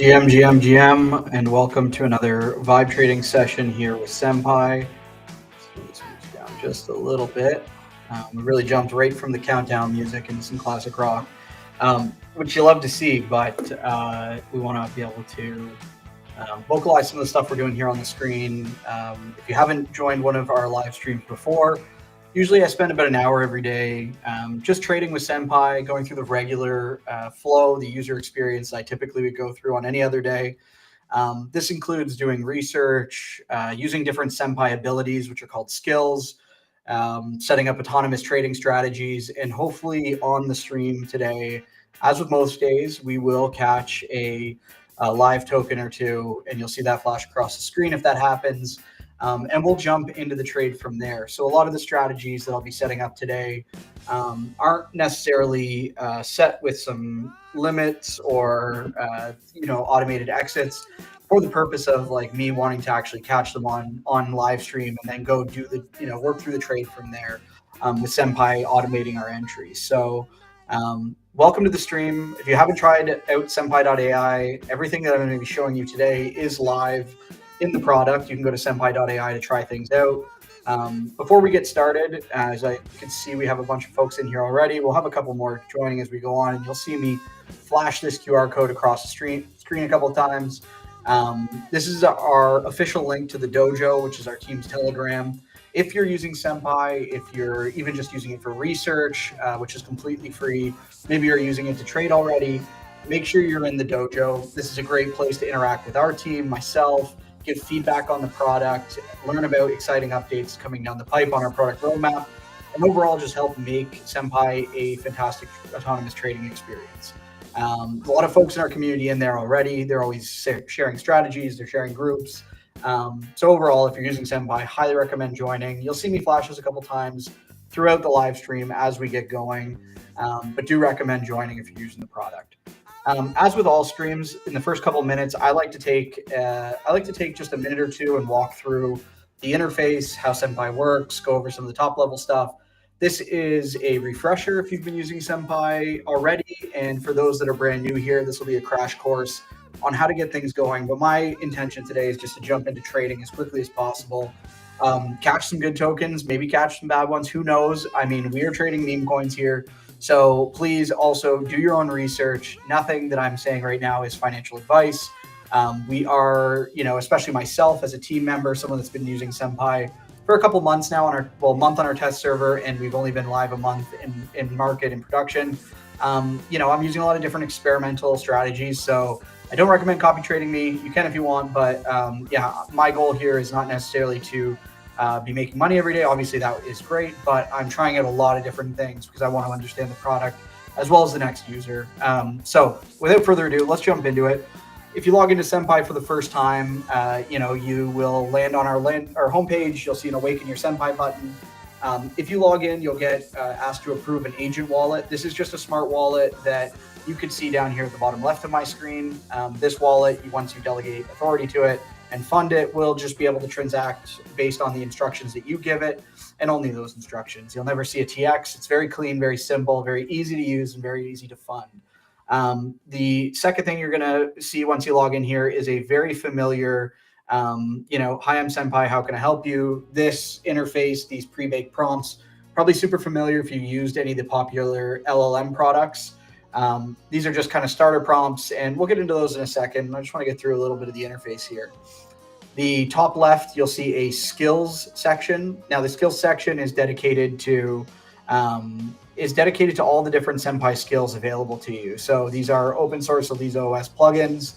GM, and welcome to another vibe trading session here with Senpai. Let's move down just a little bit. We really jumped right from the countdown music into some classic rock, which you love to see, but we want to be able to vocalize some of the stuff we're doing here on the screen. If you haven't joined one of our live streams before, usually I spend about an hour every day just trading with Senpai, going through the regular flow, the user experience I typically would go through on any other day. This includes doing research, using different Senpai abilities, which are called skills, setting up autonomous trading strategies, and hopefully on the stream today, as with most days, we will catch a live token or two, and you'll see that flash across the screen if that happens. And we'll jump into the trade from there. So a lot of the strategies that I'll be setting up today aren't necessarily set with some limits or automated exits for the purpose of like me wanting to actually catch them on live stream and then go do the work through the trade from there with Senpai automating our entries. So welcome to the stream. If you haven't tried out Senpi.AI, everything that I'm going to be showing you today is live in the product. You can go to Senpi.AI to try things out. Before we get started, as I can see, we have a bunch of folks in here already. We'll have a couple more joining as we go on, and you'll see me flash this QR code across the screen a couple of times. This is our official link to the dojo, which is our team's Telegram. If you're using Senpai, if you're even just using it for research, which is completely free, maybe you're using it to trade already, make sure you're in the dojo. This is a great place to interact with our team, myself, give feedback on the product, learn about exciting updates coming down the pipe on our product roadmap, and overall just help make Senpai a fantastic autonomous trading experience. A lot of folks in our community in there already. They're always sharing strategies, they're sharing groups. So overall, if you're using Senpai, highly recommend joining. You'll see me flash this a couple times throughout the live stream as we get going, but do recommend joining if you're using the product. As with all streams, in the first couple of minutes, I like to take just a minute or two and walk through the interface, how Senpai works, go over some of the top level stuff. This is a refresher if you've been using Senpai already, and for those that are brand new here, this will be a crash course on how to get things going. But my intention today is just to jump into trading as quickly as possible. Catch some good tokens, maybe catch some bad ones. Who knows? I mean, we are trading meme coins here. So please also do your own research. Nothing that I'm saying right now is financial advice. We are, especially myself as a team member, someone that's been using Senpai for a couple months now month on our test server, and we've only been live a month in market and production. I'm using a lot of different experimental strategies, so I don't recommend copy trading me. You can if you want, but my goal here is not necessarily to be making money every day. Obviously, that is great, but I'm trying out a lot of different things because I want to understand the product as well as the next user. So without further ado, let's jump into it. If you log into Senpai for the first time, you will land on our homepage. You'll see an Awaken Your Senpai button. If you log in, you'll get asked to approve an agent wallet. This is just a smart wallet that you could see down here at the bottom left of my screen. This wallet, once you delegate authority to it and fund it, will just be able to transact based on the instructions that you give it, and only those instructions. You'll never see a TX. It's very clean, very simple, very easy to use, and very easy to fund. The second thing you're going to see once you log in here is a very familiar, hi, I'm Senpai, how can I help you? This interface, these pre-baked prompts, probably super familiar if you used any of the popular LLM products. These are just kind of starter prompts, and we'll get into those in a second. I just want to get through a little bit of the interface here. The top left, you'll see a skills section. Now, the skills section is dedicated to all the different Senpai skills available to you. So these are open source Elise OS plugins,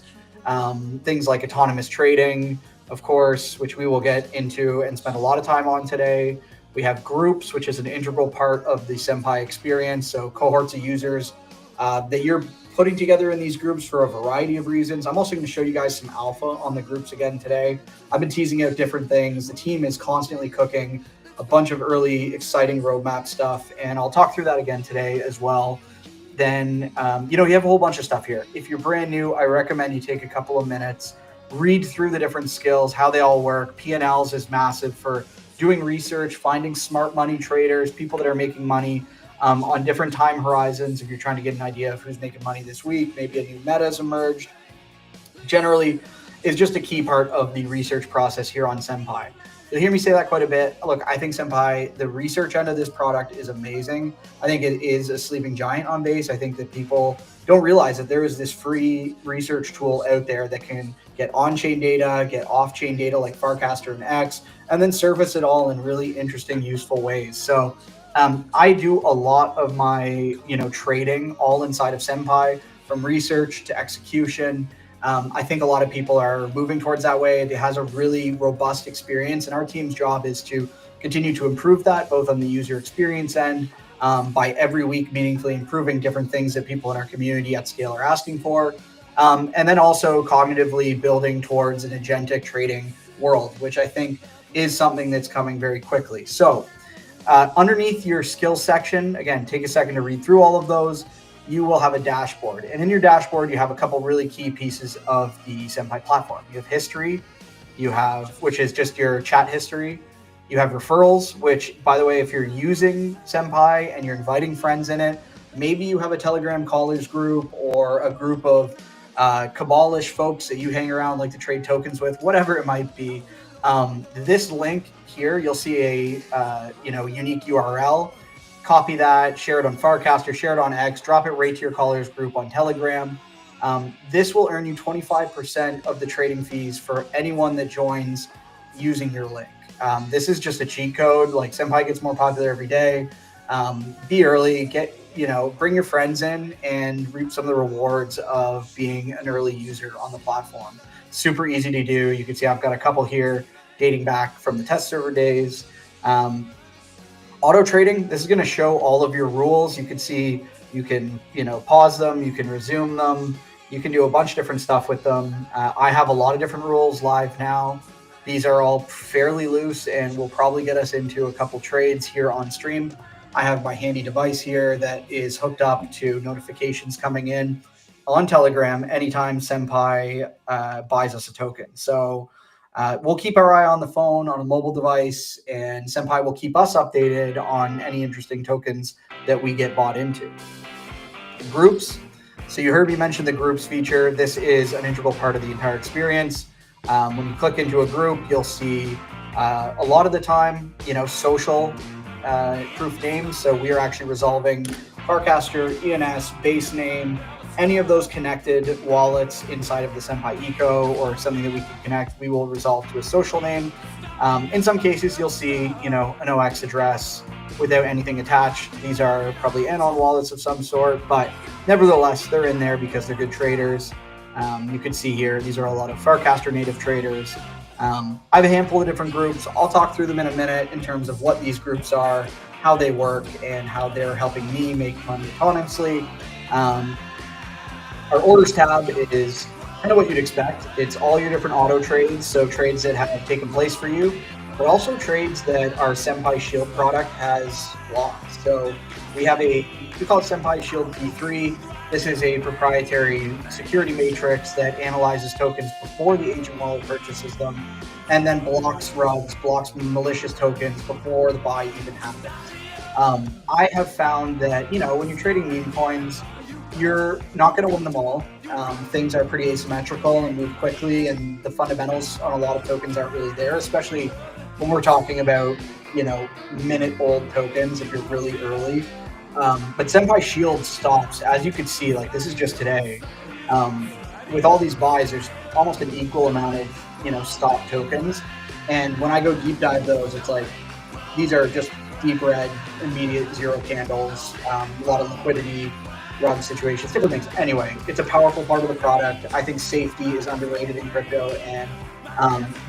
things like autonomous trading, of course, which we will get into and spend a lot of time on today. We have groups, which is an integral part of the Senpai experience. So cohorts of users that you're putting together in these groups for a variety of reasons. I'm also going to show you guys some alpha on the groups again today. I've been teasing out different things. The team is constantly cooking a bunch of early exciting roadmap stuff, and I'll talk through that again today as well. Then, you have a whole bunch of stuff here. If you're brand new, I recommend you take a couple of minutes, read through the different skills, how they all work. P&Ls is massive for doing research, finding smart money traders, people that are making money on different time horizons. If you're trying to get an idea of who's making money this week, maybe a new meta has emerged. Generally, is just a key part of the research process here on Senpai. You'll hear me say that quite a bit. Look, I think Senpai, the research end of this product is amazing. I think it is a sleeping giant on base. I think that people don't realize that there is this free research tool out there that can get on-chain data, get off-chain data like Farcaster and X, and then surface it all in really interesting, useful ways. So I do a lot of my, trading all inside of Senpai, from research to execution. I think a lot of people are moving towards that way. It has a really robust experience, and our team's job is to continue to improve that, both on the user experience end, by every week meaningfully improving different things that people in our community at scale are asking for, and then also cognitively building towards an agentic trading world, which I think is something that's coming very quickly. So underneath your skills section, again, take a second to read through all of those. You will have a dashboard. And in your dashboard, you have a couple really key pieces of the Senpai platform. You have history, which is just your chat history. You have referrals, which, by the way, if you're using Senpai and you're inviting friends in it, maybe you have a Telegram callers group or a group of cabalish folks that you hang around, like to trade tokens with, whatever it might be. This link here, you'll see a unique URL. Copy that, share it on Farcaster, share it on X, drop it right to your callers group on Telegram. This will earn you 25% of the trading fees for anyone that joins using your link. This is just a cheat code. Like, Senpai gets more popular every day. Be early, bring your friends in and reap some of the rewards of being an early user on the platform. Super easy to do. You can see I've got a couple here dating back from the test server days. Um, Auto trading, this is going to show all of your rules. You can see you can pause them, you can resume them, you can do a bunch of different stuff with them. I have a lot of different rules live now. These are all fairly loose and will probably get us into a couple trades here on stream. I have my handy device here that is hooked up to notifications coming in on Telegram anytime Senpai buys us a token. So we'll keep our eye on the phone, on a mobile device, and Senpai will keep us updated on any interesting tokens that we get bought into. Groups. So you heard me mention the groups feature. This is an integral part of the entire experience. When you click into a group, you'll see a lot of the time, social proof names. So we are actually resolving Farcaster, ENS, base name, any of those connected wallets inside of the Senpai Eco or something that we can connect, we will resolve to a social name. In some cases, you'll see, an OX address without anything attached. These are probably anon wallets of some sort, but nevertheless, they're in there because they're good traders. You can see here, these are a lot of Farcaster native traders. I have a handful of different groups. I'll talk through them in a minute in terms of what these groups are, how they work, and how they're helping me make money autonomously. Our orders tab is kind of what you'd expect. It's all your different auto trades, so trades that have taken place for you, but also trades that our Senpai Shield product has blocked. So we call it Senpai Shield P3. This is a proprietary security matrix that analyzes tokens before the agent wallet purchases them, and then blocks rugs, blocks malicious tokens before the buy even happens. I have found that, when you're trading meme coins, you're not going to win them all. Things are pretty asymmetrical and move quickly, and the fundamentals on a lot of tokens aren't really there, especially when we're talking about, minute-old tokens if you're really early. But Senpai Shield stops, as you can see, like this is just today. With all these buys, there's almost an equal amount of, stop tokens. And when I go deep dive those, it's like, these are just deep red, immediate zero candles, a lot of liquidity, rug situations, different things. Anyway, it's a powerful part of the product. I think safety is underrated in crypto, and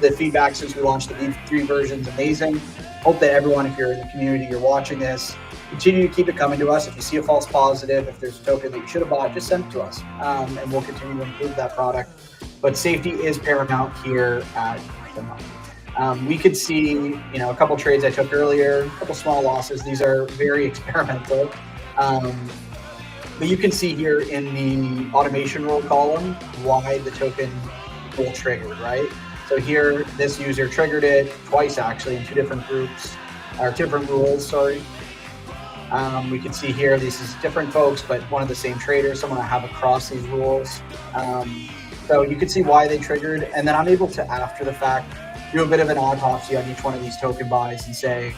the feedback since we launched the V3 version is amazing. Hope that everyone, if you're in the community, you're watching this, continue to keep it coming to us. If you see a false positive, if there's a token that you should have bought, just send it to us, and we'll continue to improve that product. But safety is paramount here at Senpai. We could see, a couple trades I took earlier, a couple small losses. These are very experimental. But you can see here in the automation rule column why the token will trigger, right? So here, this user triggered it twice actually in two different groups, or different rules, sorry. We can see here, this is different folks, but one of the same traders, someone I have across these rules. So you can see why they triggered, and then I'm able to, after the fact, do a bit of an autopsy on each one of these token buys and say,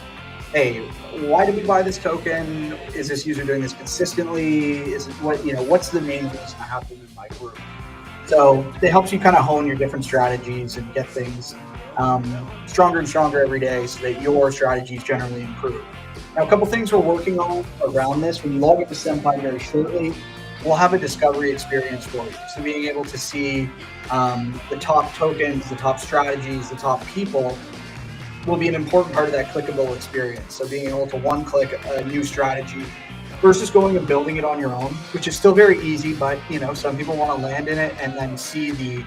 hey, why did we buy this token? Is this user doing this consistently? Is it what's the main reason I have them in my group? So it helps you kind of hone your different strategies and get things stronger and stronger every day so that your strategies generally improve. Now, a couple things we're working on around this. When you log into Senpai very shortly, we'll have a discovery experience for you. So being able to see the top tokens, the top strategies, the top people will be an important part of that clickable experience. So being able to one-click a new strategy versus going and building it on your own, which is still very easy, but some people want to land in it and then see the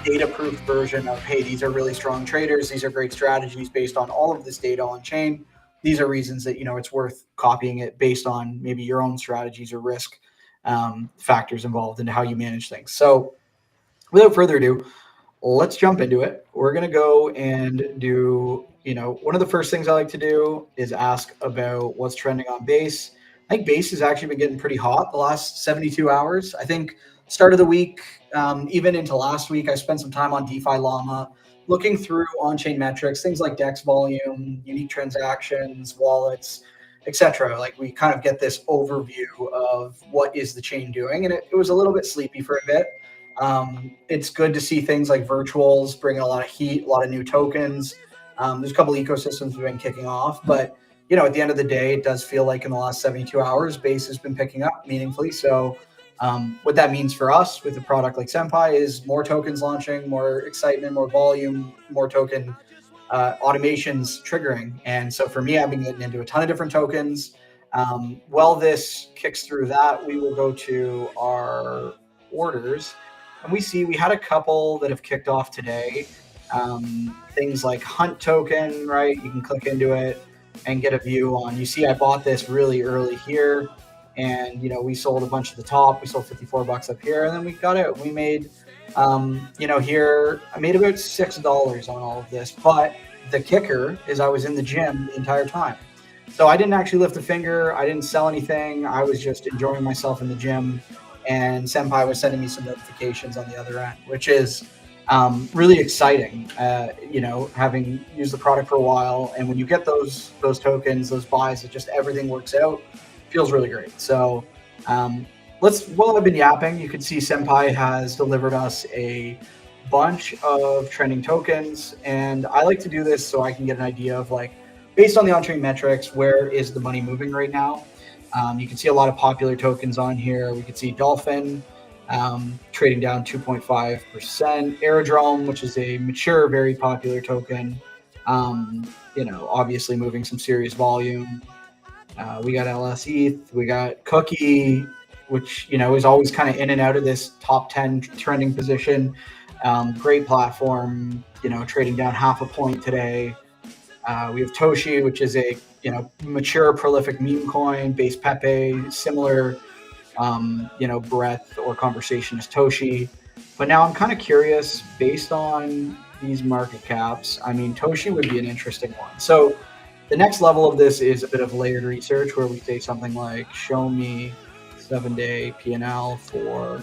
data-proof version of, hey, these are really strong traders, these are great strategies based on all of this data on chain. These are reasons that it's worth copying it based on maybe your own strategies or risk factors involved into how you manage things. So without further ado, let's jump into it. We're going to go and do, one of the first things I like to do is ask about what's trending on base. I think base has actually been getting pretty hot the last 72 hours. I think start of the week, even into last week, I spent some time on DeFi Llama, looking through on-chain metrics, things like DEX volume, unique transactions, wallets, etc. Like we kind of get this overview of what is the chain doing. And it was a little bit sleepy for a bit. It's good to see things like virtuals bringing a lot of heat, a lot of new tokens. There's a couple ecosystems we've been kicking off, but at the end of the day, it does feel like in the last 72 hours, base has been picking up meaningfully. So what that means for us with a product like Senpi is more tokens launching, more excitement, more volume, more token automations triggering. And so for me, I've been getting into a ton of different tokens. While this kicks through that, we will go to our orders, and we had a couple that have kicked off today. Things like Hunt token, right? You can click into it and get a view on. You see, I bought this really early here, and we sold a bunch at the top. We sold 54 bucks up here, and then we got out. We made here I made about $6 on all of this, but the kicker is I was in the gym the entire time. So I didn't actually lift a finger. I didn't sell anything. I was just enjoying myself in the gym, and Senpai was sending me some notifications on the other end, which is really exciting. Having used the product for a while, and when you get those tokens, those buys, it just everything works out. Feels really great. So while I've been yapping, you can see Senpai has delivered us a bunch of trending tokens, and I like to do this so I can get an idea of, like, based on the on-chain metrics, where is the money moving right now. You can see a lot of popular tokens on here. We can see Dolphin trading down 2.5%, Aerodrome, which is a mature, very popular token, obviously moving some serious volume. We got LS ETH, we got Cookie, which is always kind of in and out of this top 10 trending position. Great platform, trading down half a point today. We have Toshi, which is a mature, prolific meme coin, base Pepe, similar breadth or conversation as Toshi. But now I'm kind of curious, based on these market caps. I mean, Toshi would be an interesting one. So the next level of this is a bit of layered research, where we say something like, show me 7-day P&L for,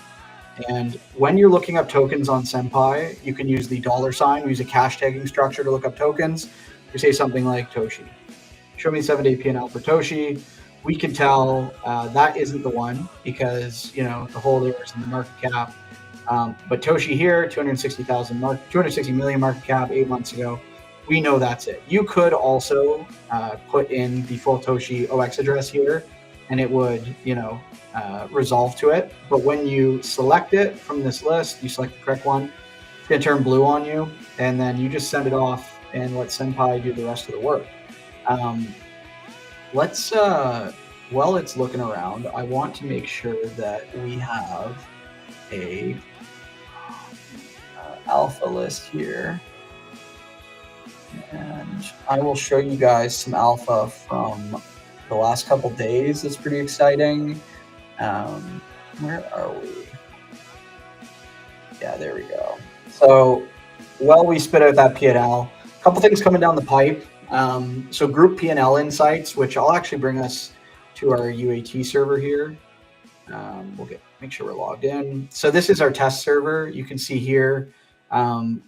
and when you're looking up tokens on Senpi, you can use the $, use a cash tagging structure to look up tokens. We say something like Toshi. Show me 7-day P&L for Toshi. We can tell that isn't the one, because the holders and the market cap. But Toshi here, 260 million market cap 8 months ago. We know that's it. You could also put in the full Toshi OX address here, and it would, resolve to it. But when you select it from this list, you select the correct one, it's going to turn blue on you, and then you just send it off and let Senpai do the rest of the work. While it's looking around, I want to make sure that we have a alpha list here. And I will show you guys some alpha from the last couple days. It's pretty exciting. Where are we? Yeah, there we go. So while we spit out that P&L, a couple things coming down the pipe. So group P&L insights, which I'll actually bring us to our UAT server here. Make sure we're logged in. So this is our test server. You can see here,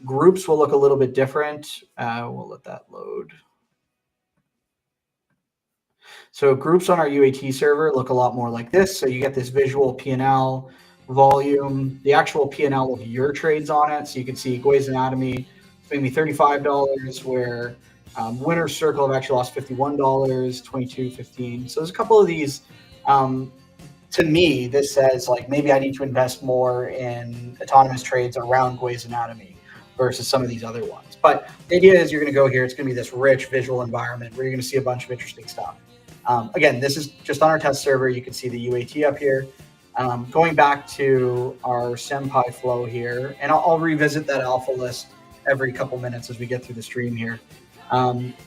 groups will look a little bit different. We'll let that load. So groups on our UAT server look a lot more like this. So you get this visual P&L volume, the actual P&L of your trades on it. So you can see Grey's Anatomy made me $35, where Winner's Circle have actually lost $51, $22.15. So there's a couple of these. To me, this says, like, maybe I need to invest more in autonomous trades around Grey's Anatomy versus some of these other ones. But the idea is you're going to go here. It's going to be this rich visual environment where you're going to see a bunch of interesting stuff. Again, this is just on our test server. You can see the UAT up here. Going back to our Senpi flow here, and I'll revisit that alpha list every couple minutes as we get through the stream here.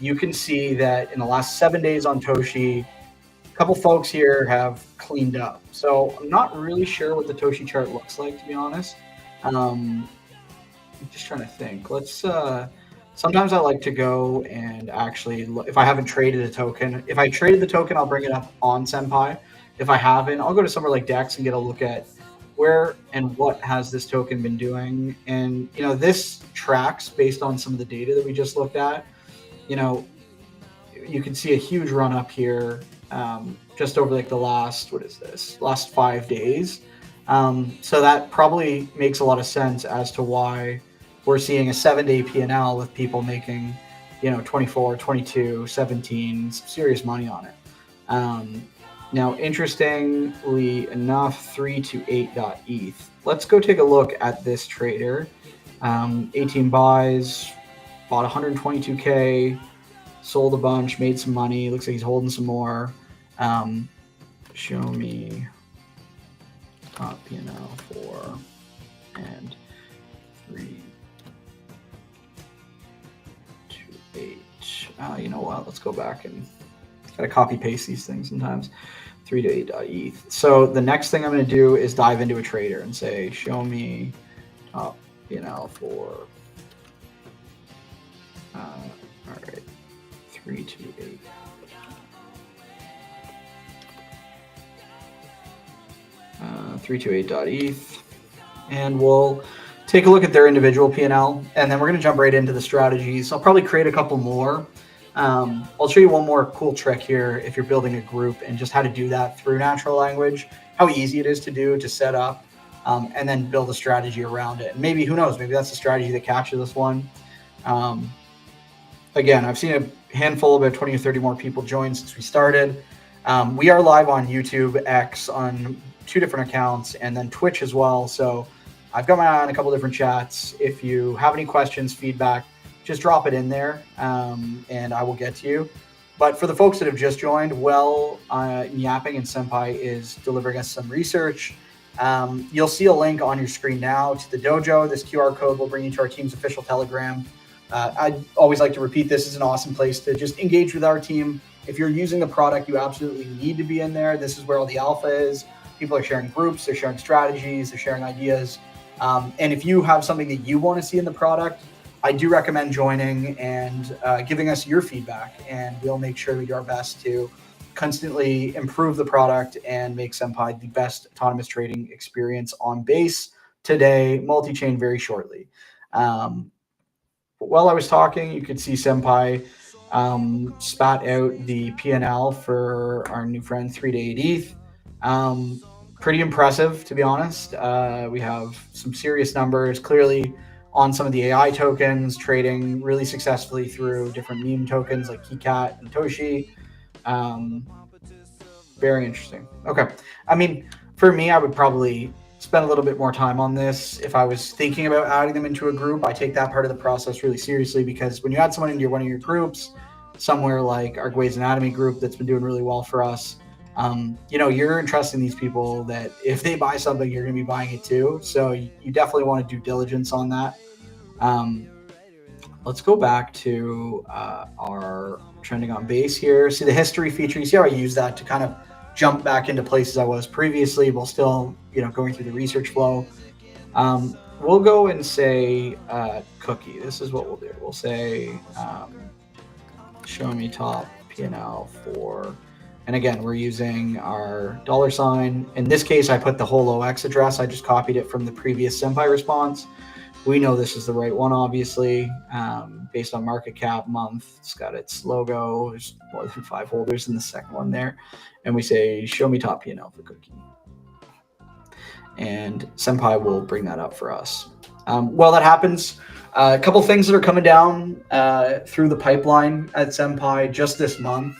You can see that in the last 7 days on Toshi, a couple folks here have cleaned up. So I'm not really sure what the Toshi chart looks like, to be honest. I'm just trying to think. Sometimes I like to go and actually, if I haven't traded a token, if I traded the token, I'll bring it up on Senpi. If I haven't, I'll go to somewhere like DEX and get a look at where and what has this token been doing. And, this tracks based on some of the data that we just looked at. You can see a huge run up here just over like the last 5 days. So that probably makes a lot of sense as to why we're seeing a 7-day P&L with people making 24, 22, 17, some serious money on it. Now, interestingly enough, 328.eth. Let's go take a look at this trader. 18 buys, bought 122K, sold a bunch, made some money. Looks like he's holding some more. Show me top P&L 4 and 3, 2, 8. You know what? Let's go back and gotta copy paste these things sometimes. 328.eth. So the next thing I'm going to do is dive into a trader and say, show me top P&L for all right, 328. Uh, 328.eth, and we'll take a look at their individual P&L, and then we're going to jump right into the strategies. I'll probably create a couple more. I'll show you one more cool trick here if you're building a group, and just how to do that through natural language, how easy it is to do, to set up, and then build a strategy around it. And maybe, who knows, maybe that's the strategy that catches this one. Again, I've seen a handful, about 20 or 30 more people join since we started. We are live on YouTube, X, on 2 different accounts, and then Twitch as well. So I've got my eye on a couple different chats. If you have any questions, feedback, just drop it in there, and I will get to you. But for the folks that have just joined, Yapping and Senpi is delivering us some research. You'll see a link on your screen now to the dojo. This QR code will bring you to our team's official Telegram. I'd always like to repeat, this is an awesome place to just engage with our team. If you're using the product, you absolutely need to be in there. This is where all the alpha is. People are sharing groups, they're sharing strategies, they're sharing ideas. And if you have something that you want to see in the product, I do recommend joining and giving us your feedback, and we'll make sure we do our best to constantly improve the product and make Senpi the best autonomous trading experience on base today, multi-chain very shortly. While I was talking, you could see Senpi spat out the P&L for our new friend 328.eth. Pretty impressive, to be honest. We have some serious numbers, clearly on some of the AI tokens, trading really successfully through different meme tokens like KeyCat and Toshi. Very interesting. Okay. I mean, for me, I would probably spend a little bit more time on this. If I was thinking about adding them into a group, I take that part of the process really seriously, because when you add someone into one of your groups, somewhere like our Gway's Anatomy group that's been doing really well for us, you're entrusting these people that if they buy something, you're going to be buying it too. So you definitely want to do diligence on that. Let's go back to our trending on base here. See the history feature. You see how I use that to kind of jump back into places I was previously while still, going through the research flow. We'll go and say cookie. This is what we'll do. We'll say show me top P&L for, and again, we're using our $. In this case, I put the whole OX address. I just copied it from the previous Senpi response. We know this is the right one, obviously, based on market cap month. It's got its logo. There's more than 5 holders in the second one there. And we say, show me top P&L for cookie. And Senpi will bring that up for us. While that happens, a couple things that are coming down through the pipeline at Senpi just this month.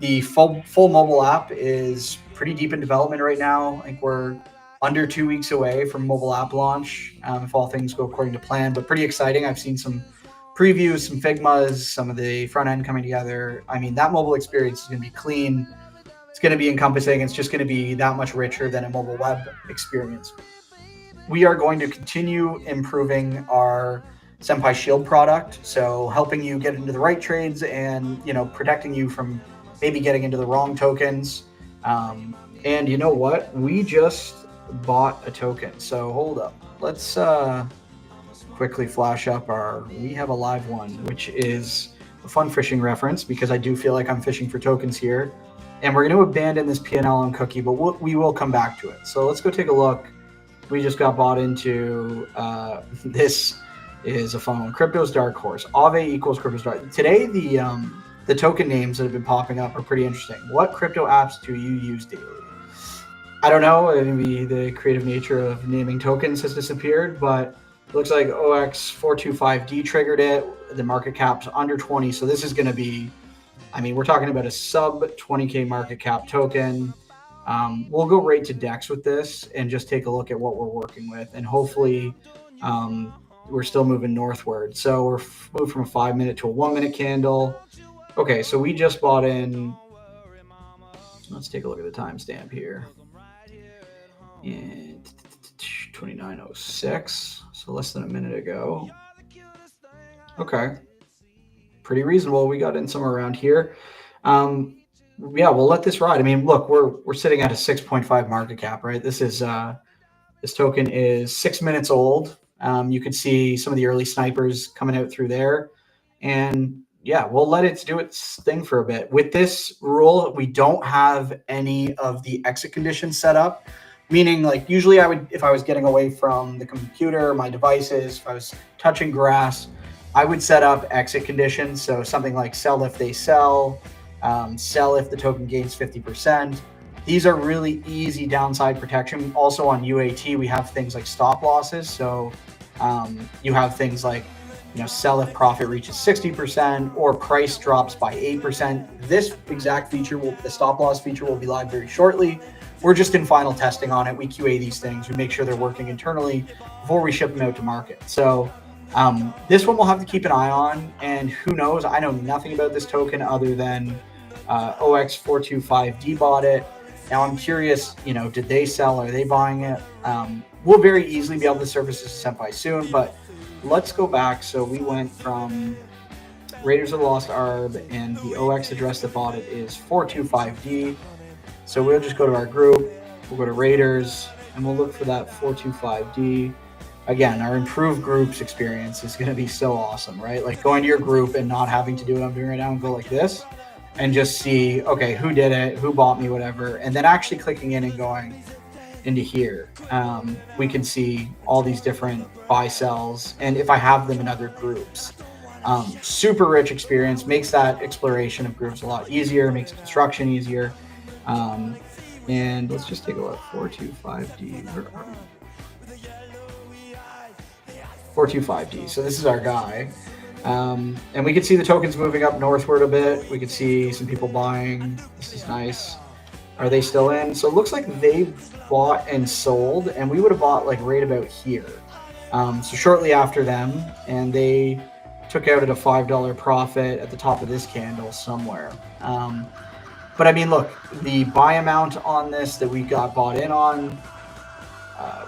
The full mobile app is pretty deep in development right now. I think we're under 2 weeks away from mobile app launch, if all things go according to plan, but pretty exciting. I've seen some previews, some Figmas, some of the front end coming together. I mean, that mobile experience is going to be clean. It's going to be encompassing. It's just going to be that much richer than a mobile web experience. We are going to continue improving our Senpi Shield product, so helping you get into the right trades and, protecting you from maybe getting into the wrong tokens. And you know what? We just bought a token. So hold up. Let's quickly flash up we have a live one, which is a fun fishing reference, because I do feel like I'm fishing for tokens here. And we're going to abandon this P&L on cookie, but we will come back to it. So let's go take a look. We just got bought into this is a fun one. Crypto's Dark Horse. Aave equals Crypto's Dark. Today, the token names that have been popping up are pretty interesting. What crypto apps do you use daily? I don't know. Maybe the creative nature of naming tokens has disappeared, but Looks like OX425D triggered it. The market cap's under 20. So this is going to be, I mean, we're talking about a sub 20K market cap token. We'll go right to DEX with this and just take a look at what we're working with. And hopefully we're still moving northward. So we're moved from a 5-minute to a 1-minute candle. Okay, so we just bought in. Let's take a look at the timestamp here. And 2906, so less than a minute ago. Okay, pretty reasonable. We got in somewhere around here. Yeah, we'll let this ride. I mean, look, we're sitting at a 6.5 market cap, right? This is this token is 6 minutes old. You could see some of the early snipers coming out through there, and yeah, we'll let it do its thing for a bit. With this rule, we don't have any of the exit conditions set up. Meaning, like, usually I would, if I was getting away from the computer, my devices, if I was touching grass, I would set up exit conditions. So something like sell if they sell if the token gains 50%. These are really easy downside protection. Also on UAT, we have things like stop losses. So you have things like, sell if profit reaches 60% or price drops by 8%. This exact feature, the stop loss feature, will be live very shortly. We're just in final testing on it. We QA these things. We make sure they're working internally before we ship them out to market. So this one we'll have to keep an eye on. And who knows? I know nothing about this token other than OX425D bought it. Now I'm curious, did they sell? Are they buying it? We'll very easily be able to service this to Senpi soon, but let's go back. So we went from Raiders of the Lost Arb, and the OX address that bought it is 425D. So we'll just go to our group, we'll go to Raiders, and we'll look for that 425D. Again, our improved groups experience is going to be so awesome, right? Like going to your group and not having to do what I'm doing right now and go like this and just see, okay, who did it, who bought me, whatever. And then actually clicking in and going into here, we can see all these different buy sells. And if I have them in other groups, super rich experience, makes that exploration of groups a lot easier, makes construction easier. And let's just take a look. 425D. 425D. So this is our guy. And we can see the tokens moving up northward a bit. We can see some people buying. This is nice. Are they still in? So it looks like they bought and sold, and we would have bought like right about here. So shortly after them, and they took out at a $5 profit at the top of this candle somewhere. But I mean, look, the buy amount on this that we got bought in on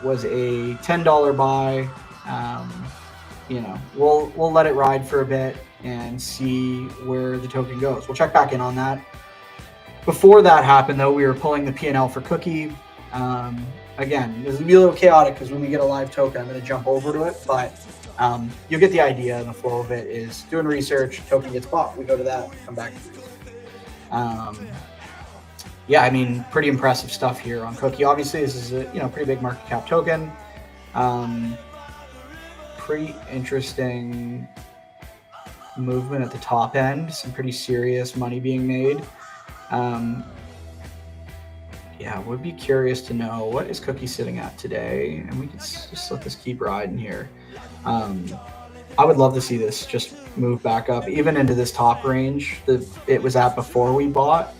was a $10 buy. We'll let it ride for a bit and see where the token goes. We'll check back in on that. Before that happened, though, we were pulling the P&L for Cookie. Again, it's going to be a little chaotic because when we get a live token, I'm going to jump over to it. But you'll get the idea, and the flow of it is doing research, token gets bought. We go to that, come back to this. Yeah, I mean, pretty impressive stuff here on Cookie. Obviously, this is a pretty big market cap token. Pretty interesting movement at the top end. Some pretty serious money being made. Yeah, would be curious to know what is Cookie sitting at today, and we can just let this keep riding here. I would love to see this just move back up, even into this top range that it was at before we bought.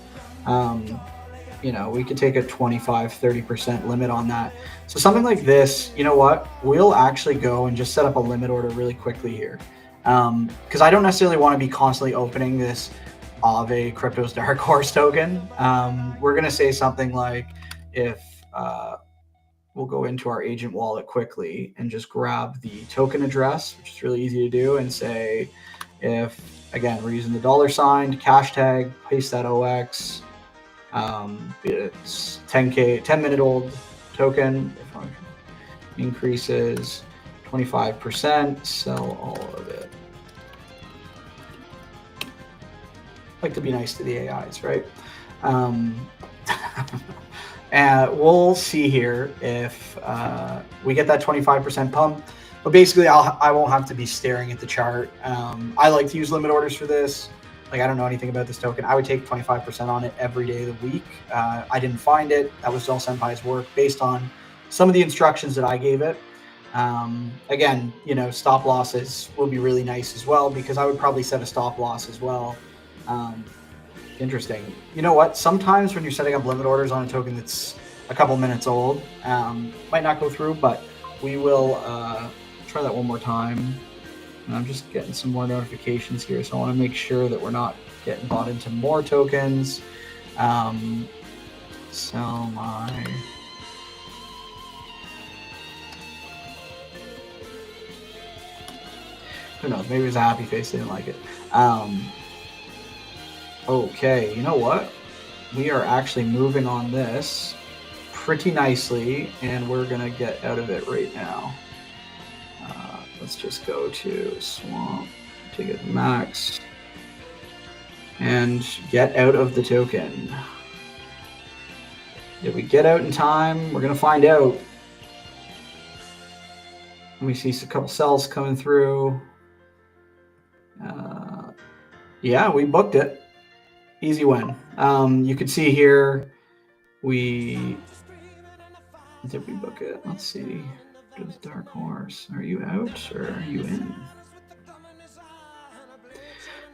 We could take a 25-30% limit on that. So something like this, you know what? We'll actually go and just set up a limit order really quickly here. Because I don't necessarily want to be constantly opening this Aave Crypto's Dark Horse token. We're going to say something like, if we'll go into our agent wallet quickly and just grab the token address, which is really easy to do, and say, if, again, we're using the $, cash tag, paste that OX, it's 10K, 10-minute old token, increases 25%, sell all of it. Like to be nice to the AIs, right? And we'll see here if we get that 25% pump. But basically, I won't have to be staring at the chart. I like to use limit orders for this. Like, I don't know anything about this token. I would take 25% on it every day of the week. I didn't find it. That was all Senpai's work based on some of the instructions that I gave it. Again, stop losses will be really nice as well, because I would probably set a stop loss as well. Um, Interesting. You know what? Sometimes when you're setting up limit orders on a token that's a couple minutes old, might not go through, but we will try that one more time. And I'm just getting some more notifications here, so I want to make sure that we're not getting bought into more tokens. Sell my... Who knows? Maybe it was a happy face. They didn't like it. Okay, you know what? We are actually moving on this pretty nicely, and we're going to get out of it right now. Let's just go to Swamp, take it max, and get out of the token. Did we get out in time? We're going to find out. We see a couple cells coming through. Yeah, we booked it. Easy win. You can see here, did we book it? Let's see. Does Dark Horse, are you out or are you in?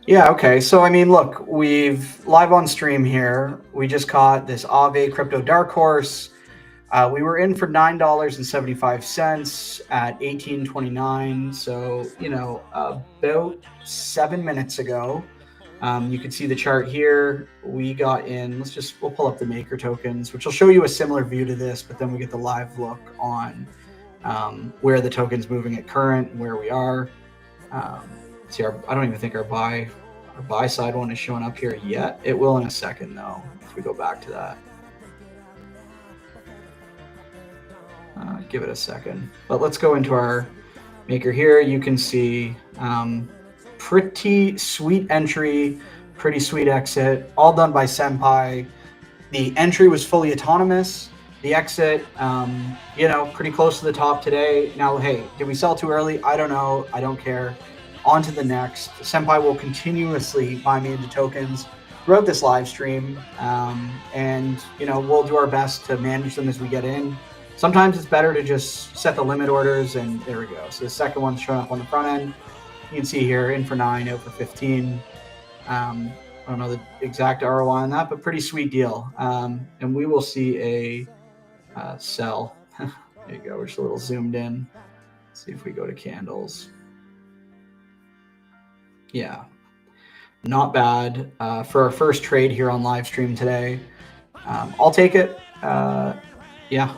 Yeah, okay. So, I mean, look, we've live on stream here. We just caught this Aave Crypto Dark Horse. We were in for $9.75 at 18.29. So, about 7 minutes ago. You can see the chart here. We got in, we'll pull up the maker tokens, which will show you a similar view to this, but then we get the live look on where the token's moving at current and where we are. See, I don't even think our buy side one is showing up here yet. It will in a second though, if we go back to that. Give it a second. But let's go into our maker here. You can see pretty sweet entry, pretty sweet exit, all done by Senpi. The entry was fully autonomous. The exit, pretty close to the top today. Now, hey, did we sell too early? I don't know. I don't care. On to the next. Senpi will continuously buy me into tokens throughout this live stream. And we'll do our best to manage them as we get in. Sometimes it's better to just set the limit orders, and there we go. So the second one's showing up on the front end. You can see here, in for 9, out for 15. I don't know the exact ROI on that, but pretty sweet deal. And we will see a sell. There you go. We're just a little zoomed in. Let's see if we go to candles. Yeah, not bad for our first trade here on live stream today. I'll take it. Yeah.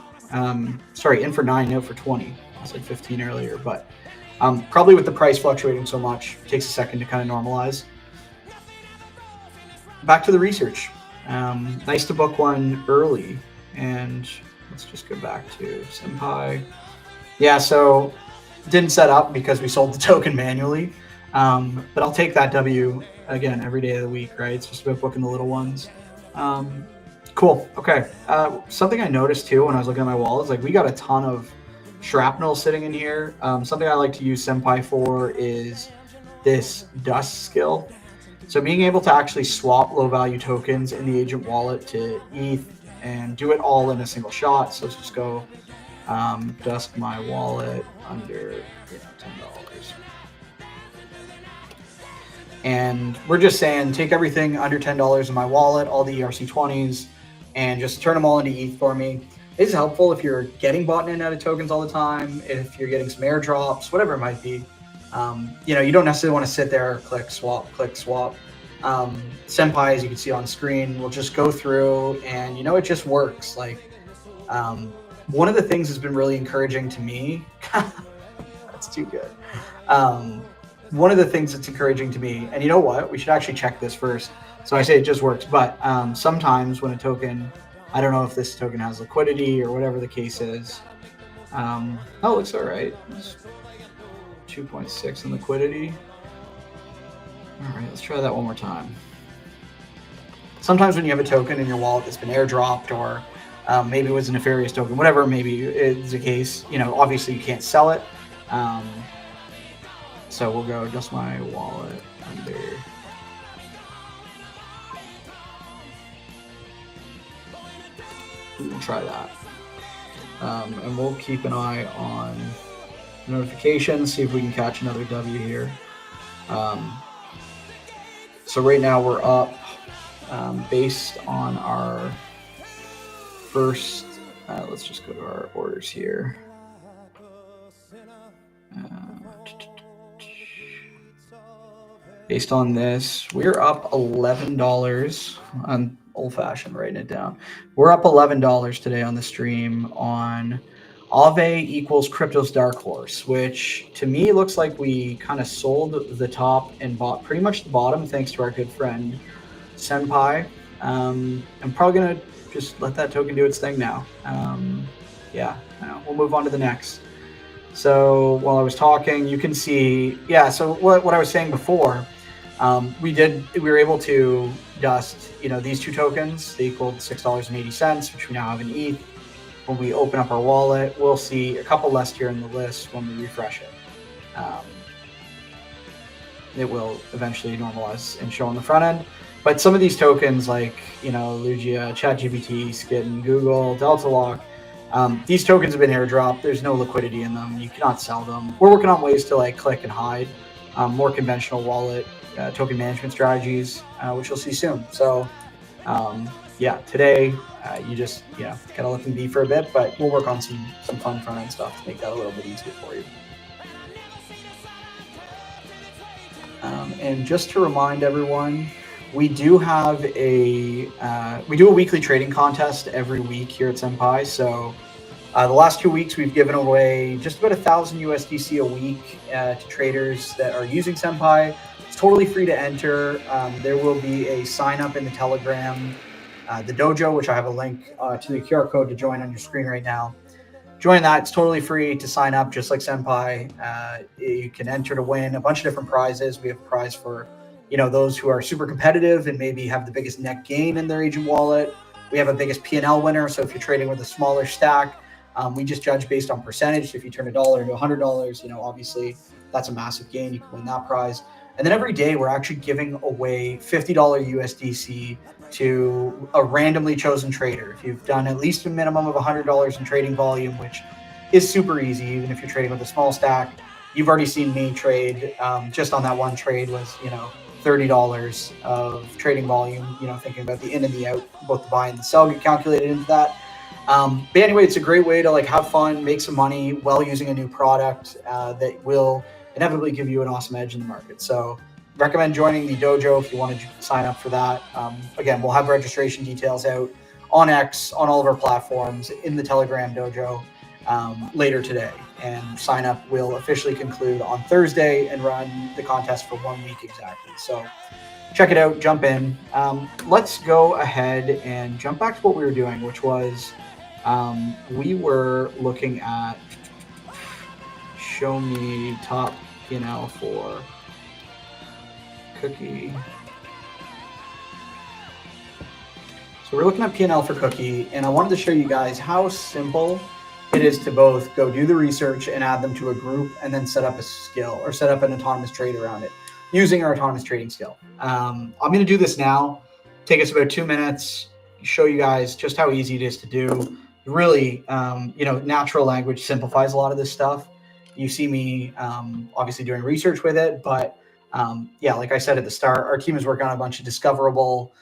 Sorry, in for 9, out for 20. I said 15 earlier, but probably with the price fluctuating so much, it takes a second to kind of normalize. Back to the research. Nice to book one early, and let's just go back to Senpi. Yeah, so didn't set up because we sold the token manually, but I'll take that W again every day of the week, right? It's just about booking the little ones. Cool. Okay. Something I noticed too when I was looking at my wallet is we got a ton of shrapnel sitting in here. Something I like to use Senpi for is this dust skill. So being able to actually swap low value tokens in the agent wallet to ETH and do it all in a single shot. So let's just go dust my wallet under $10. And we're just saying, take everything under $10 in my wallet, all the ERC20s, and just turn them all into ETH for me. It's helpful if you're getting bought in and out of tokens all the time, if you're getting some airdrops, whatever it might be. You don't necessarily want to sit there, click, swap. Senpi, as you can see on screen, will just go through and, it just works. One of the things that's been really encouraging to me, that's too good. One of the things that's encouraging to me, and you know what, we should actually check this first. So I say it just works, but sometimes when a token, I don't know if this token has liquidity or whatever the case is. Oh, it looks all right. It's 2.6 in liquidity. All right, let's try that one more time. Sometimes when you have a token in your wallet that's been airdropped, or maybe it was a nefarious token, whatever maybe is the case, obviously you can't sell it. So we'll go just my wallet under. We'll try that. And we'll keep an eye on notifications, see if we can catch another W here. So right now we're up based on our first. Let's just go to our orders here. Based on this, we're up $11. I'm old-fashioned writing it down. We're up $11 today on the stream on Aave equals Crypto's Dark Horse, which to me looks like we kind of sold the top and bought pretty much the bottom thanks to our good friend Senpi. I'm probably going to just let that token do its thing now. Yeah, we'll move on to the next. So while I was talking, you can see, yeah, so what I was saying before, we were able to dust, these two tokens. They equaled $6.80, which we now have in ETH. When we open up our wallet, we'll see a couple less here in the list when we refresh it. It will eventually normalize and show on the front end. But some of these tokens like, Lugia, ChatGPT, Skitten, Google, Delta Lock, these tokens have been airdropped. There's no liquidity in them. You cannot sell them. We're working on ways to click and hide, more conventional wallet token management strategies, which you'll see soon. So yeah, today you just gotta let them be for a bit, but we'll work on some fun front end stuff to make that a little bit easier for you. And just to remind everyone, we do have a weekly trading contest every week here at Senpi. So the last 2 weeks we've given away just about 1,000 USDC a week to traders that are using Senpi. It's totally free to enter. There will be a sign up in the Telegram, the dojo, which I have a link to the QR code to join on your screen right now. Join that. It's totally free to sign up, just like Senpi. You can enter to win a bunch of different prizes. We have a prize for those who are super competitive and maybe have the biggest net gain in their agent wallet. We have a biggest P&L winner. So if you're trading with a smaller stack, we just judge based on percentage. If you turn $1 into $100, obviously that's a massive gain. You can win that prize. And then every day we're actually giving away $50 USDC to a randomly chosen trader. If you've done at least a minimum of $100 in trading volume, which is super easy, even if you're trading with a small stack. You've already seen me trade. Just on that one trade was, $30 of trading volume, thinking about the in and the out, both the buy and the sell get calculated into that. But anyway, it's a great way to have fun, make some money while using a new product that will inevitably give you an awesome edge in the market. So recommend joining the dojo if you want to sign up for that. Again, we'll have registration details out on X, on all of our platforms, in the Telegram dojo later today. And sign up will officially conclude on Thursday and run the contest for 1 week exactly. So check it out, jump in. Let's go ahead and jump back to what we were doing, which was we were looking at show me top P&L for Cookie. So we're looking at P&L for Cookie, and I wanted to show you guys how simple it is to both go do the research and add them to a group and then set up a skill or set up an autonomous trade around it using our autonomous trading skill. I'm going to do this now. Take us about 2 minutes, show you guys just how easy it is to do. Really, natural language simplifies a lot of this stuff. You see me obviously doing research with it, but like I said at the start, our team is working on a bunch of discoverable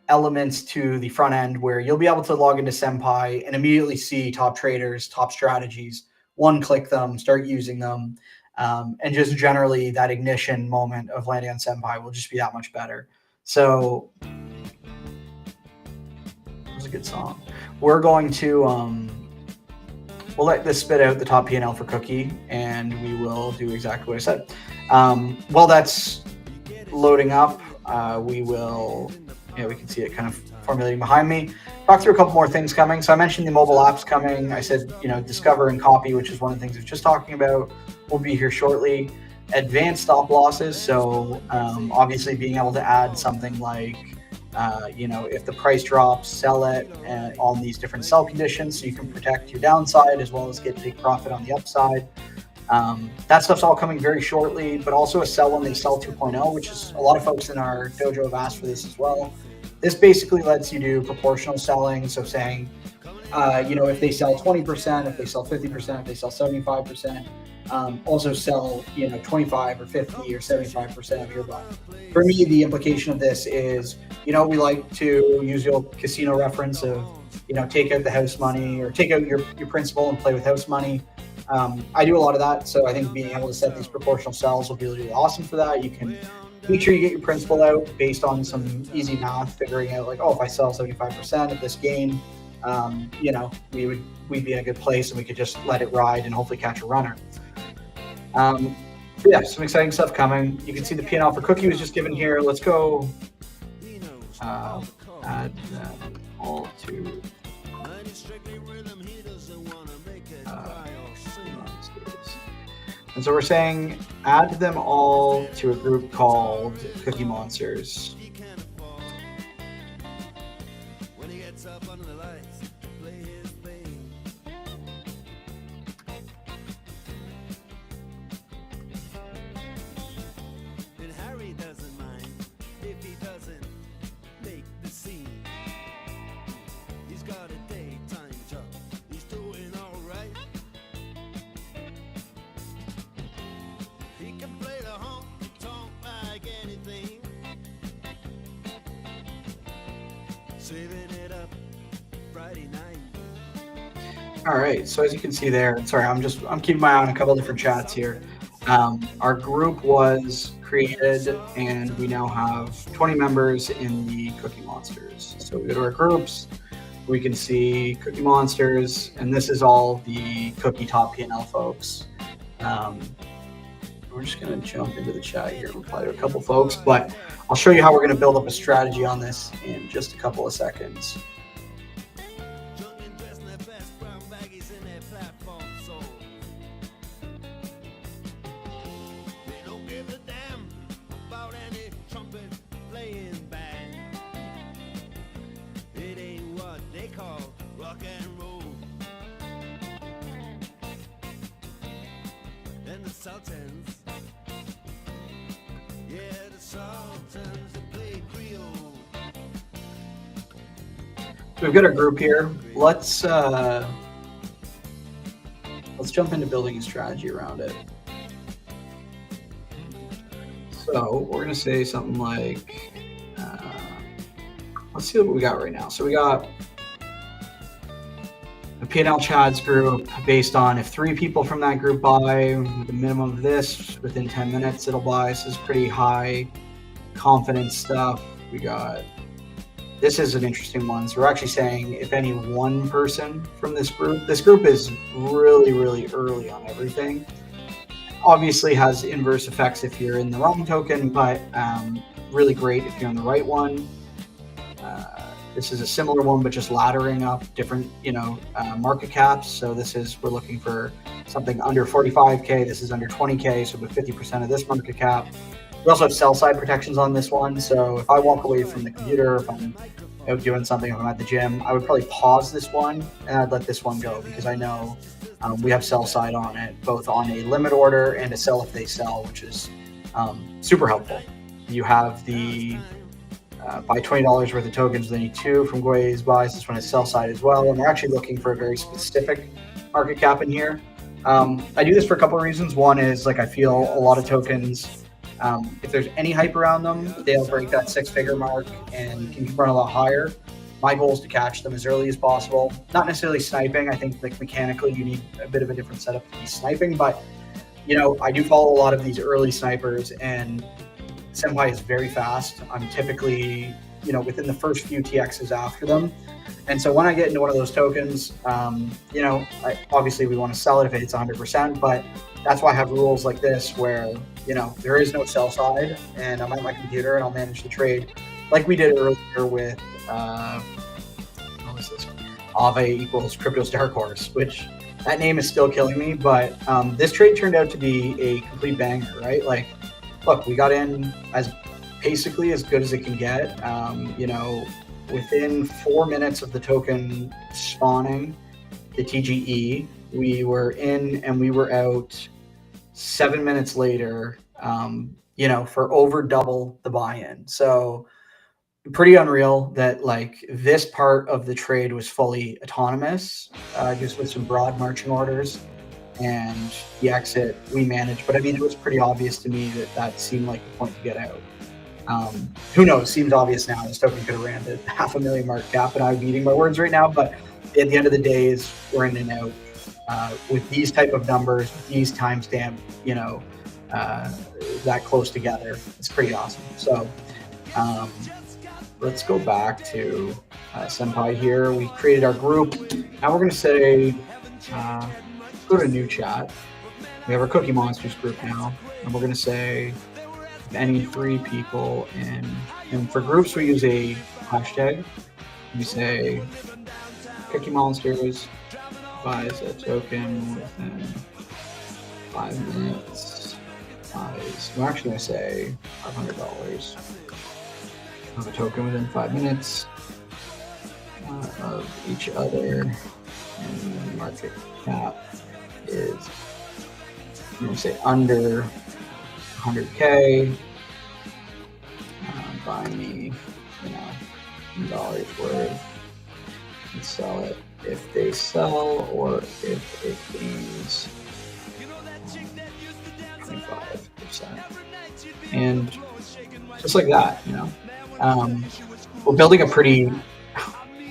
elements to the front end where you'll be able to log into Senpi and immediately see top traders, top strategies, one-click them, start using them, and just generally that ignition moment of landing on Senpi will just be that much better. So it was a good song. We're going to we'll let this spit out the top P&L for Cookie, and we will do exactly what I said. While that's loading up, we will, we can see it kind of formulating behind me. Talk through a couple more things coming. So I mentioned the mobile apps coming. I said, discover and copy, which is one of the things I was just talking about, will be here shortly. Advanced stop losses. So obviously being able to add something like, if the price drops, sell it on these different sell conditions so you can protect your downside as well as get big profit on the upside. That stuff's all coming very shortly, but also a sell when they sell 2.0, which is a lot of folks in our dojo have asked for this as well. This basically lets you do proportional selling. So saying, if they sell 20%, if they sell 50%, if they sell 75%, also sell 25 or 50 or 75% of your buy. For me, the implication of this is, we like to use the old casino reference of, take out the house money or take out your principal and play with house money. I do a lot of that, so I think being able to set these proportional cells will be really awesome for that. You can make sure you get your principal out based on some easy math, figuring out like, oh, if I sell 75% of this gain, we'd be in a good place and we could just let it ride and hopefully catch a runner. Um, yeah, some exciting stuff coming. You can see the P&L for Cookie was just given here. Let's go uh, add them all to and so we're saying add them all to a group called Cookie Monsters. All right, so as you can see there, sorry, I'm keeping my eye on a couple different chats here. Our group was created and we now have 20 members in the Cookie Monsters. So we go to our groups, we can see Cookie Monsters, and this is all the Cookie Top P&L folks. We're just going to jump into the chat here and reply to a couple folks, but I'll show you how we're going to build up a strategy on this in just a couple of seconds. We've got our group here. Let's jump into building a strategy around it. So we're going to say something like, let's see what we got right now. So we got a P&L Chads group based on if 3 people from that group buy with a minimum of this, within 10 minutes it'll buy. So this is pretty high confidence stuff. This is an interesting one. So we're actually saying if any one person from this group is really, really early on everything. Obviously has inverse effects if you're in the wrong token, but really great if you're in the right one. This is a similar one, but just laddering up different, market caps. So we're looking for something under 45K. This is under 20K, so about 50% of this market cap. We also have sell side protections on this one. So if I walk away from the computer, if I'm out doing something, if I'm at the gym, I would probably pause this one and I'd let this one go because I know we have sell side on it, both on a limit order and a sell if they sell, which is super helpful. You have the buy $20 worth of tokens, then you 2 from Gwei's buys. This one is sell side as well. And we're actually looking for a very specific market cap in here. I do this for a couple of reasons. One is I feel a lot of tokens, if there's any hype around them, they'll break that 6-figure mark and can run a lot higher. My goal is to catch them as early as possible. Not necessarily sniping. I think mechanically you need a bit of a different setup to be sniping, but I do follow a lot of these early snipers and Senpi is very fast. I'm typically, within the first few TXs after them. And so when I get into one of those tokens, obviously we want to sell it if it hits 100%, but that's why I have rules like this where, there is no sell side and I'm at my computer and I'll manage the trade like we did earlier with, what was this? Aave equals Crypto's Dark Horse, which that name is still killing me, but this trade turned out to be a complete banger, right? Look, we got in as basically as good as it can get. Within 4 minutes of the token spawning, the TGE, we were in and we were out 7 minutes later, for over double the buy-in. So pretty unreal that like this part of the trade was fully autonomous, just with some broad marching orders, and the exit we managed. But I mean, it was pretty obvious to me that that seemed like the point to get out. Who knows? Seems obvious now. This token could have ran to 500,000 market cap, and I'd be eating my words right now. But at the end of the day, is we're in and out with these type of numbers, with these timestamp, uh, that close together. It's pretty awesome. So um, let's go back to Senpai here. We created our group. Now we're going to say, go to new chat. We have our Cookie Monsters group now, and we're going to say any 3 people and for groups we use a hashtag. We say Cookie Monsters buys a token within 5 minutes. We're actually going to say $500 of a token within 5 minutes of each other, and the market cap is, I'm going to say, under 100K. Buy me, $10 worth and sell it if they sell, or if it gains 25%. And just like that, we're building a pretty,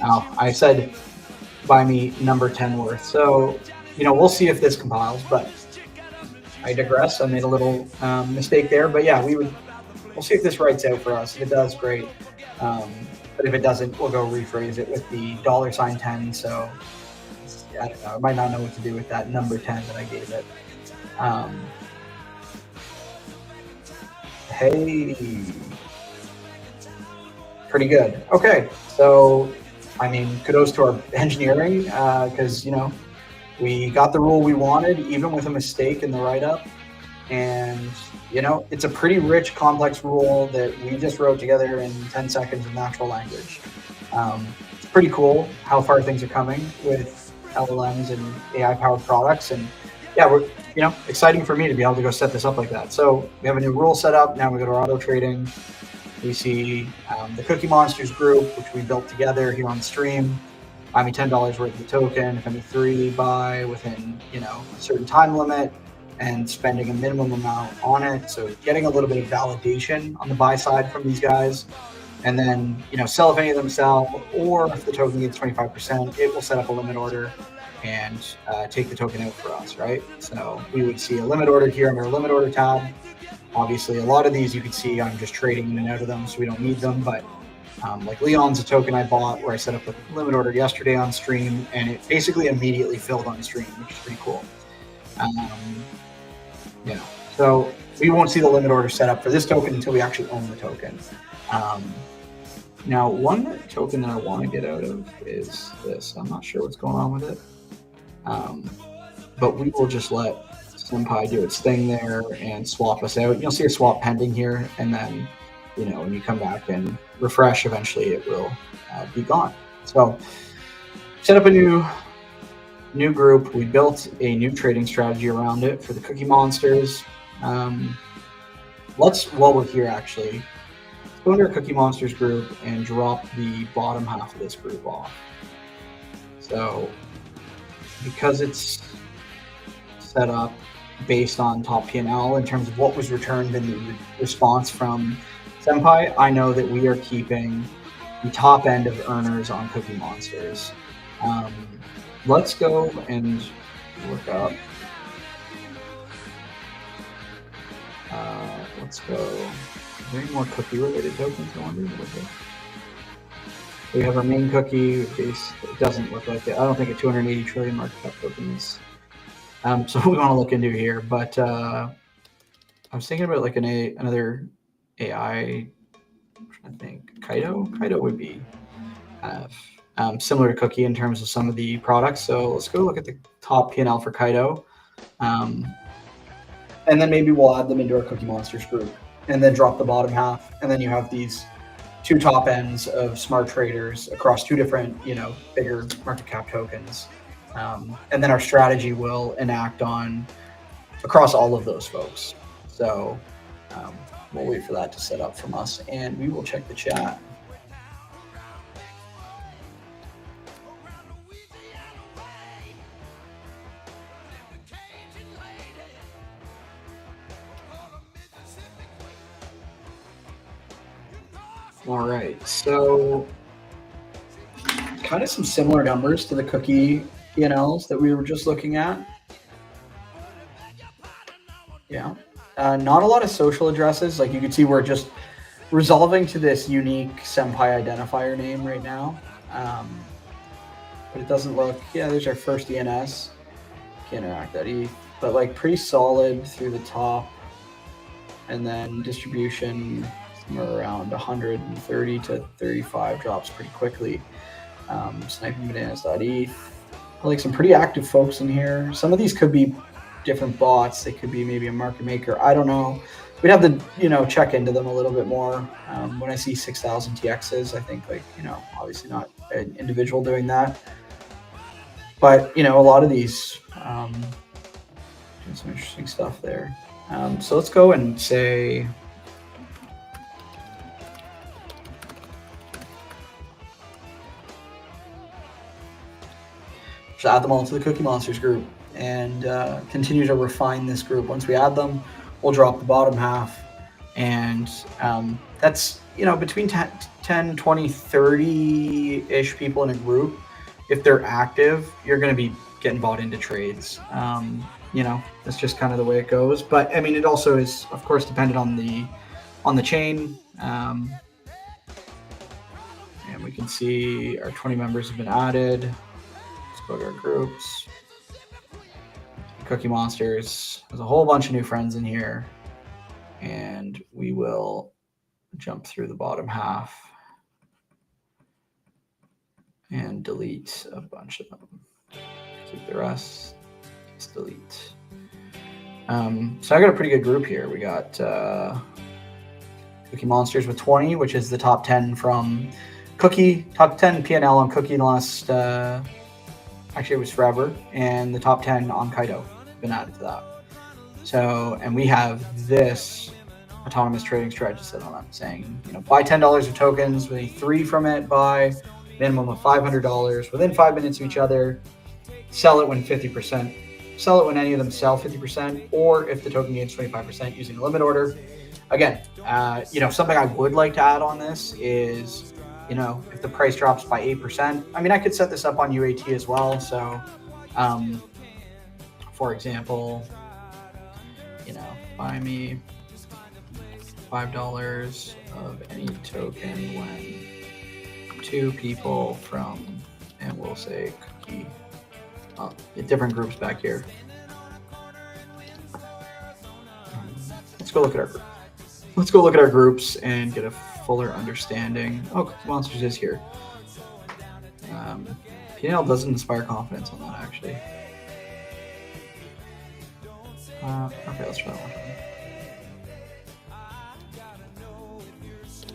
I said buy me number 10 worth. So, we'll see if this compiles, but I digress. I made a little mistake there, but yeah, we'll see if this writes out for us. If it does, great. But if it doesn't, we'll go rephrase it with the $10. So I don't know. I might not know what to do with that number 10 that I gave it. Hey, pretty good. Okay, so I mean, kudos to our engineering, because we got the rule we wanted, even with a mistake in the write-up. And it's a pretty rich, complex rule that we just wrote together in 10 seconds of natural language. It's pretty cool how far things are coming with LLMs and AI-powered products. And yeah, we're exciting for me to be able to go set this up like that. So we have a new rule set up. Now we go to auto trading. We see the Cookie Monsters group, which we built together here on stream. Buy me $10 worth of the token if any 3 buy within a certain time limit, and spending a minimum amount on it. So getting a little bit of validation on the buy side from these guys. And then, sell if any of them sell, or if the token gets 25%, it will set up a limit order and take the token out for us, right? So we would see a limit order here under a limit order tab. Obviously, a lot of these you can see I'm just trading in and out of them, so we don't need them. But like Leon's a token I bought where I set up a limit order yesterday on stream, and it basically immediately filled on stream, which is pretty cool. So we won't see the limit order set up for this token until we actually own the token. Now, one token that I want to get out of is this. I'm not sure what's going on with it, but we will just let Senpai do its thing there and swap us out. You'll see a swap pending here, and then when you come back and refresh, eventually it will be gone. So set up a new group. We built a new trading strategy around it for the Cookie Monsters. While we're here, actually, let's go into our Cookie Monsters group and drop the bottom half of this group off. So because it's set up based on top P&L in terms of what was returned in the response from Senpai, I know that we are keeping the top end of earners on Cookie Monsters. Let's go and look up. Let's go. Are there any more cookie-related tokens? I wonder. We have our main cookie case. It doesn't look like it. I don't think a 280 trillion market cap token is. So we want to look into here, but I was thinking about like another AI. I think Kaido would be similar to Cookie in terms of some of the products. So let's go look at the top P&L for Kaido. And then maybe we'll add them into our Cookie Monsters group and then drop the bottom half. And then you have these 2 top ends of smart traders across 2 different, bigger market cap tokens. And then our strategy will enact on across all of those folks. So we'll wait for that to set up from us, and we will check the chat. All right, so kind of some similar numbers to the cookie P&Ls that we were just looking at. Yeah. Not a lot of social addresses. Like you can see, we're just resolving to this unique Senpai identifier name right now. But it doesn't look, yeah, there's our first ENS. Can't interact that ETH, but like pretty solid through the top. And then distribution somewhere around 130 to 35 drops pretty quickly. Sniping bananas.eth. Like some pretty active folks in here. Some of these could be different bots. They could be maybe a market maker. I don't know. We'd have to, check into them a little bit more. When I see 6,000 TXs, I think obviously not an individual doing that. But, a lot of these, doing some interesting stuff there. So let's go and say, just add them all to the Cookie Monsters group and continue to refine this group. Once we add them, we'll drop the bottom half. And that's, between 10, 20, 30-ish people in a group. If they're active, you're going to be getting bought into trades. That's just kind of the way it goes. But I mean, it also is, of course, dependent on the chain. And we can see our 20 members have been added. Let's go to our groups. Cookie Monsters. There's a whole bunch of new friends in here. And we will jump through the bottom half and delete a bunch of them. Keep the rest. Let's delete. So I got a pretty good group here. We got Cookie Monsters with 20, which is the top 10 from Cookie, top 10 P&L on Cookie in the last, actually it was forever, and the top 10 on Kaido been added to that. So, and we have this autonomous trading strategy set on it, saying, buy $10 of tokens, we need 3 from it, buy minimum of $500 within 5 minutes of each other, sell it when 50%, sell it when any of them sell 50%, or if the token gains 25% using a limit order. Again, something I would like to add on this is, if the price drops by 8%, I mean, I could set this up on UAT as well. So, for example, buy me $5 of any token when 2 people from, and we'll say Cookie, different groups back here. Let's go look at our groups and get a fuller understanding. Oh, Cookie Monsters is here. P&L doesn't inspire confidence on that, actually. Okay, let's try that one.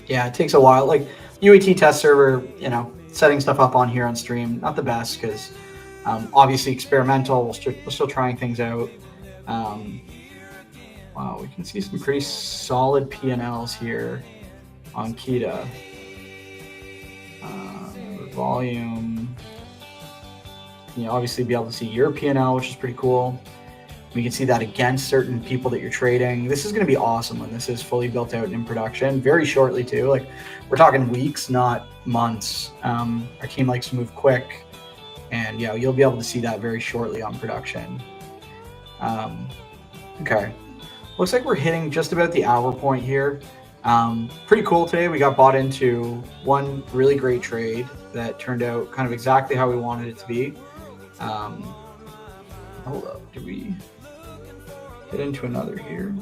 Yeah, it takes a while. Like UAT test server, setting stuff up on here on stream, not the best because obviously experimental. We're still trying things out. Wow, we can see some pretty solid P&Ls here on Kita. Volume. Obviously be able to see your P&L, which is pretty cool. We can see that against certain people that you're trading. This is going to be awesome when this is fully built out and in production very shortly too. Like we're talking weeks, not months. Our team likes to move quick, and you'll be able to see that very shortly on production. Okay, looks like we're hitting just about the hour point here. Pretty cool today. We got bought into one really great trade that turned out kind of exactly how we wanted it to be. Hold up, did we get into another here?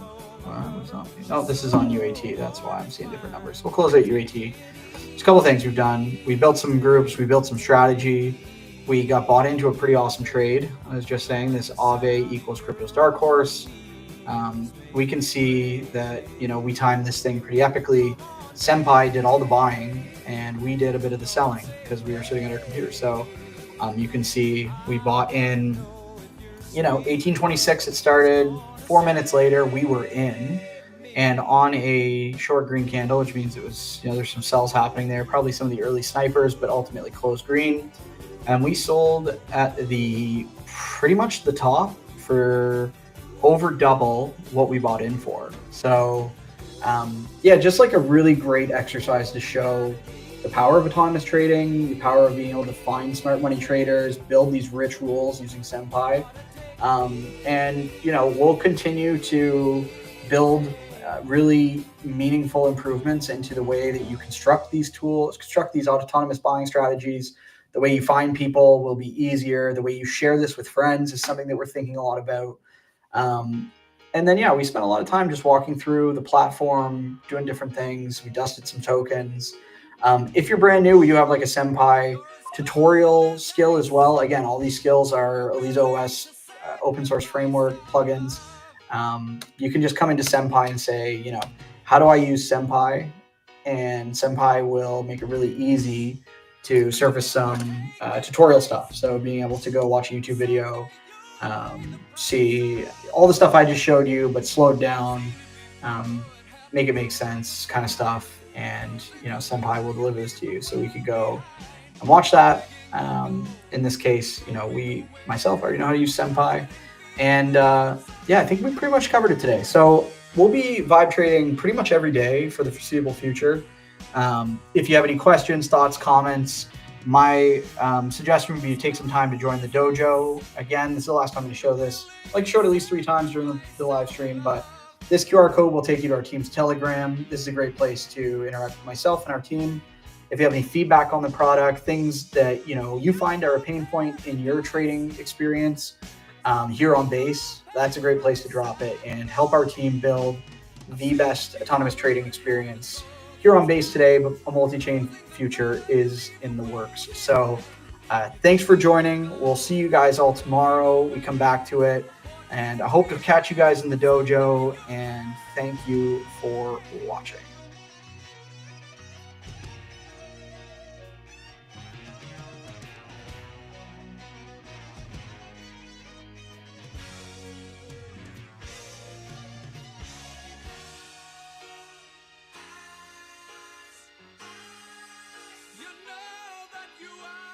Oh, this is on UAT. That's why I'm seeing different numbers. We'll close out UAT. There's a couple things we've done. We built some groups. We built some strategy. We got bought into a pretty awesome trade. I was just saying this Aave equals Crypto's Dark Horse. We can see that, we timed this thing pretty epically. Senpai did all the buying and we did a bit of the selling because we were sitting at our computer. So you can see we bought in, 1826 it started. 4 minutes later, we were in and on a short green candle, which means it was, there's some sells happening there, probably some of the early snipers, but ultimately closed green. And we sold at pretty much the top for over double what we bought in for. So Yeah, just like a really great exercise to show the power of autonomous trading, the power of being able to find smart money traders, build these rich rules using Senpai. And we'll continue to build really meaningful improvements into the way that you construct these tools, construct these autonomous buying strategies. The way you find people will be easier. The way you share this with friends is something that we're thinking a lot about. um, and then, yeah, we spent a lot of time just walking through the platform, doing different things. We dusted some tokens. If you're brand new, we do have like a Senpai tutorial skill as well. Again, all these skills are Alizo OS open source framework plugins. You can just come into Senpai and say, how do I use Senpai? And Senpai will make it really easy to surface some tutorial stuff. So being able to go watch a YouTube video, see all the stuff I just showed you, but slowed down, um, make it make sense kind of stuff. And, Senpai will deliver this to you. So we could go and watch that. In this case, myself already know how to use Senpai. And yeah, I think we pretty much covered it today. So we'll be vibe trading pretty much every day for the foreseeable future. If you have any questions, thoughts, comments, my suggestion would be to take some time to join the dojo. Again, this is the last time I'm going to show this. I like to show it at least 3 times during the live stream, but this QR code will take you to our team's Telegram. This is a great place to interact with myself and our team. If you have any feedback on the product, things that you find are a pain point in your trading experience here on Base, that's a great place to drop it and help our team build the best autonomous trading experience here on Base today. But a multi-chain future is in the works. So thanks for joining. We'll see you guys all tomorrow. We come back to it, and I hope to catch you guys in the dojo. And thank you for watching. You know that you are